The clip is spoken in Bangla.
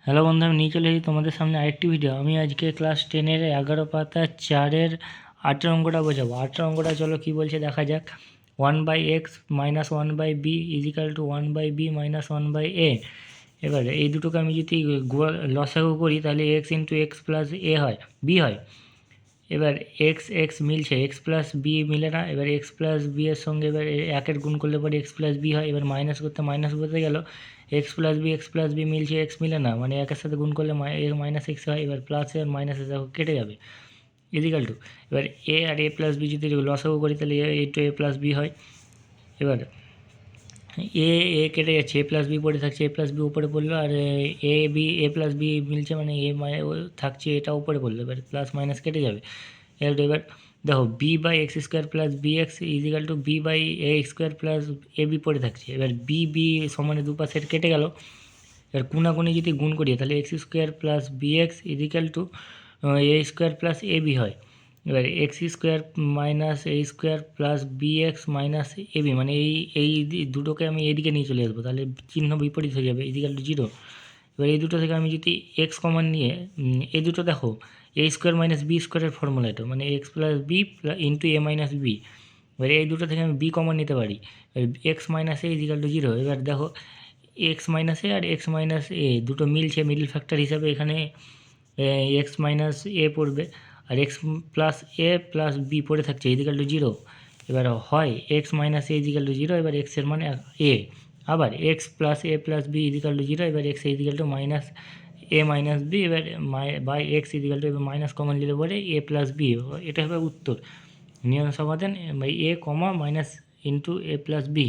হ্যালো বন্ধু, আমি নিয়ে চলে এসেছি তোমাদের সামনে আরেকটি ভিডিও। আমি আজকে ক্লাস 10-এর 11 পাতা 4-এর 8 অঙ্কটা বোঝাবো। 8 অঙ্কটা চলো কী বলছে দেখা যাক। 1/x minus 1/b is equal two 1/b minus 1/a। এবারে এই দুটোকে আমি যদি লসাগু করি তাহলে এক্স ইন্টু এক্স প্লাস এ হয়, বি হয়। এবার এক্স এক্স মিলছে, এক্স প্লাস বি মিলে না। এবার এক্স প্লাস বি এর সঙ্গে এবার একের গুণ করলে পরে এক্স প্লাস বি হয়। এবার মাইনাস করতে মাইনাস করতে গেল, এক্স প্লাস বি মিলছে, এক্স মিলে না, মানে একের সাথে গুণ করলে মাইনাস এক্স হয়। এবার প্লাস আর মাইনাসে দেখো কেটে যাবে, ইজিক্যাল টু এবার এ আর এ প্লাস বি যদি লসাগু করি তাহলে এ টু এ প্লাস বি হয়। এবার এ এ কেটে যাচ্ছে, এ প্লাস বি পড়ে থাকছে, এ প্লাস বি উপরে পড়লো, আর এ প্লাস বি মিলছে, মানে থাকছে, এটা উপরে পড়লো। এবার প্লাস মাইনাস কেটে যাবে। এবার দেখো b by x square plus b x equal to b by a square plus a b পড়ে থাকছে। এবার বি সমানে দুপাশের কেটে গেল। এবার কোনাকুনি যদি গুণ করি তাহলে x square plus b x equal to a square plus a b হয়। এবার x square minus a square plus b x minus a b, মানে এই দুটোকে আমি এইদিকে নিয়ে চলে আসবো, তাহলে চিহ্ন বিপরীত হয়ে যাবে, ইজিক্যাল টু জিরো। এবার এই দুটো থেকে আমি যদি এক্স কমন নিয়ে এই দুটো দেখো এ স্কোয়ার মাইনাস বি স্কোয়ারের ফর্মুলা এটা, মানে এক্স প্লাস বি ইন্টু এ মাইনাস বি। এবার এই দুটো থেকে আমি বি কমন নিতে পারি, x minus a equal to zero. এবার দেখো এক্স মাইনাস এ আর এক্স মাইনাস এ দুটো মিলছে, মিডল ফ্যাক্টর হিসাবে এখানে এক্স মাইনাস এ পড়বে, আর x plus a plus b পড়ে থাকছে ইজিক্যাল টু জিরো। এবার হয় x minus a equal to zero, এবার এক্সের মানে এ, আবার x plus a plus b equal to zero, এবার x equal to minus a minus b. এবার বাই এক্স ইজিক্যাল টু, এবার মাইনাস কমন নিলে পরে এ প্লাস বি, এটা হবে উত্তর। নিয়ম সমাধান by a comma minus into a plus B.